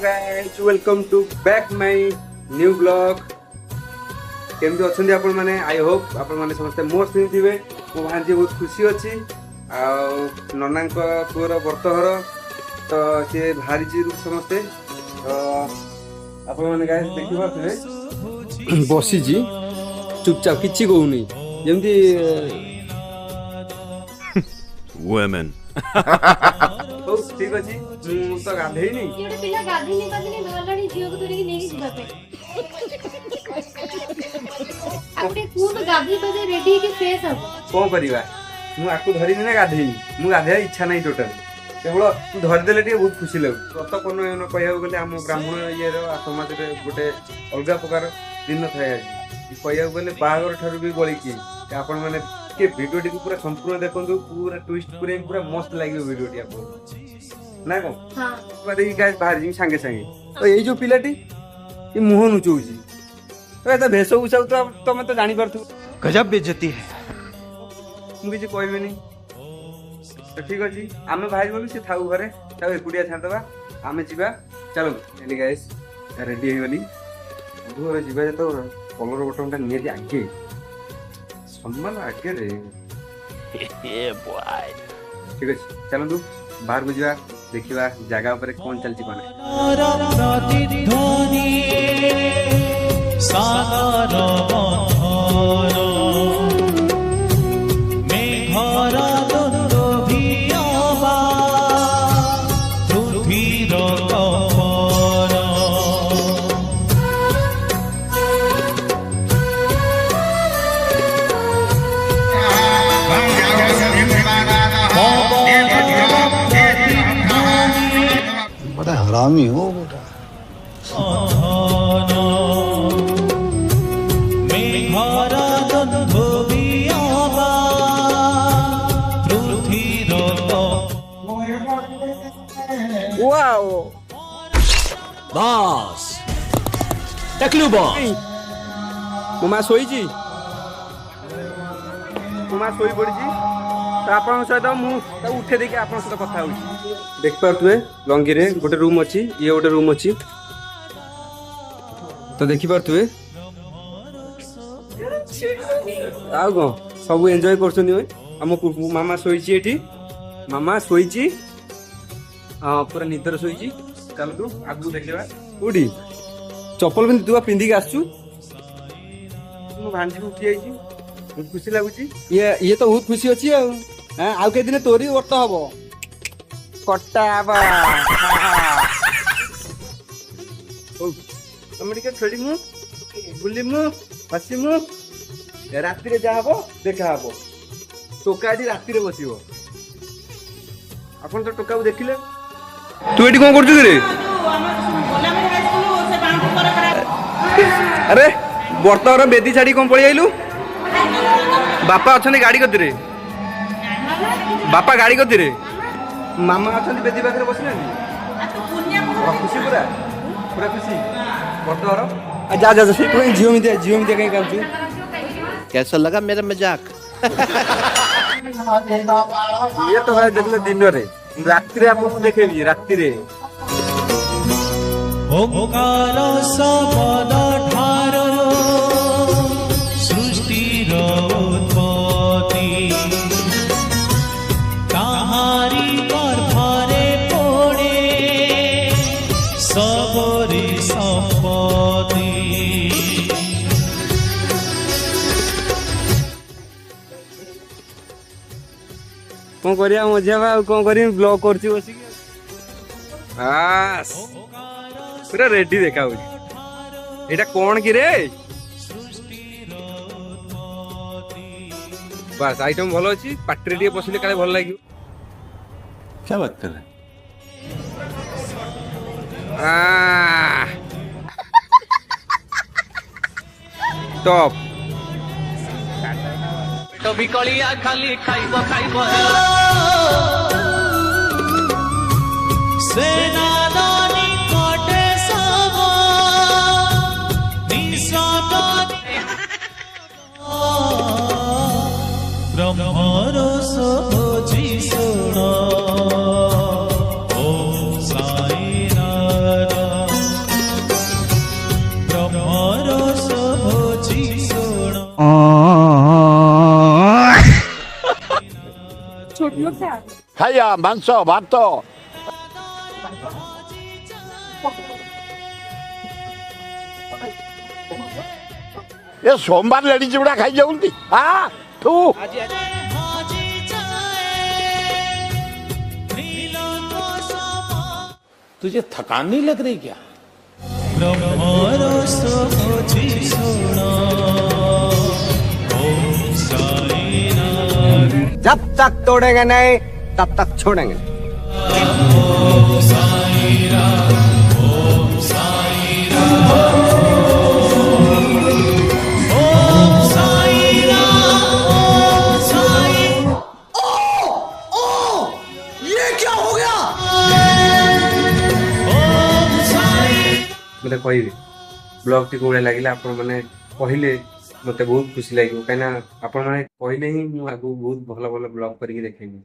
Guys welcome to back my new blog. केमती अच्छे आपण मैंने आई होप आपण मैंने समस्ते मोर स्थित थे। मो भांजी बहुत खुशी अच्छी नना पुअर बर्तघर तो सी बाहरी समस्ते आपण मैंने गाइस देखि पारे बसी चुपचाप किछि कहूनी जमती women ओ ठीक अछि मु तो गाधेई नहीं ये पिला गाधी नहीं पादनी डरलानी झियो को तोरी नेकी जिबा पे आपटे कौन गाधी बजे रेडी के फेस अब कोन परिवा मु आकु धरि ना गाधेई मु गाधेया इच्छा नहीं टोटल केवल तू धरि देले टे बहुत खुशी लागु व्रत कोन न कहया गले हम ब्राह्मण ये रो समाज रे गोटे अलगा प्रकार दिन थाय आज कहया गले बागर ठारू भी बळी की आपण माने के वीडियो टी पूरा संपूर्ण देखंतु पूरा ट्विस्ट पूरा मस्त लागियो वीडियो टी आपन ना को हां बादे गाइस बाहर जी संगे संगे तो एई जो पिलाटी ये मुह नुचौची तो एता भेसो उसाउ तो तमे तो जानि परथु गजब बेइज्जती है। मु किछि कहबेनी तो ठीक अछि आमे बाहर बोलु से थाउ घरे ताउ एकुडिया छांतबा आमे जिबा चलो एली गाइस रेडी हे गली घरे जिबा तो कलर बटन ता निये आगे सम्मान आगे रे ये बॉय ठीक अछि चलंतु बाहर को जिबा देखिबा जगह ऊपर कोन चलची कोने प्रतिध्वनि सागर बंधर मेघर दुर्भियवा पृथ्वीर कपर बड़ा हरामी हो बेटा। मेघर दुर्भियवा पृथ्वीर वाओ बॉस टकलू बॉस मुमा सोईची मुमा सोई पड़ीची तो आपन सहित मु उठे देके आपन सहित कथा होची देख पारथुए लंगी रे गोटे रूम अछि ये गोटे रूम अछि तो देखि पारथुए आउ को सब एन्जॉय करछनी ओय हम मामा सोईची एठी मामा सोईची हां पूरा निदर सोईची चल तू आगु देखिबा उडी चप्पल बिंद तू पिंदी के आसछु मु भांजी उठी आइची बहुत खुशी लागुची ये तो बहुत खुशी अछि हां आउ के दिन तोरी वर्त हबो कट्टा बा ओ तमडी के खेली मु बुली मु हसी मु रात्रि रे जा हबो देखा हबो टोकाडी रात्रि रे बसिबो अपन तो टोका देखिले तू एटी कोन करछु रे अरे बर्तवर बेदी छाड़ी कोन पळी आइलु बापा अछनी गाड़ी कतिरे बापा गाड़ी कतिरे मामा अछनी बेदी पाखरे बसिले खुशी पूरा पूरा खुशी बर्तवर जा जा से कोई जियो मिते कहीं कामछु कैसा लगा मेरा मजाक ये तो है देखले दिन रे रात्रि आपको देखेबी रात्रि ओंकार शब्द ठार सृष्टिर उत्पत्ति ताहारी गर्भरे पड़े सबरे संपत्ति कौन करिया मजा बा कौन करी ब्लॉग करछि बसी आस पूरा रेडी देखा होई एटा कोन की रे बस आइटम भलो अछि पाट्री टे पसले काले भल लागियो क्या बात कर रहे टॉप तो बिकलिया खाली खाइब सेनादानी कोटे सब निशाद ब्रह्मरो सोझी सुनो ओम साई नारायण ନମସ୍କାର। ଖାଇବା ମାଂସ ଭାତ ଏ ସୋମବାର ଲେଡିଜ ଗୁଡା ଖାଇଯାଉନ୍ତି ତୁ हाजी जाए नीलों को समा तुझे थकान नहीं लग रही क्या ब्रह्मरो सोची सोना ओम साई नाथ जब तक तोड़ेंगे नहीं तब तक छोड़ेंगे नहीं। ओम साई राम ओम साई राम ओम साई राम ओम साई ओम साई मते कहबे ब्लॉग टी कोड़े लागिला आपण माने कहले मते बहुत खुशी लागियो काइना आपण माने कहले ही मु आगु बहुत भलो भलो ब्लॉग करके देखेबी।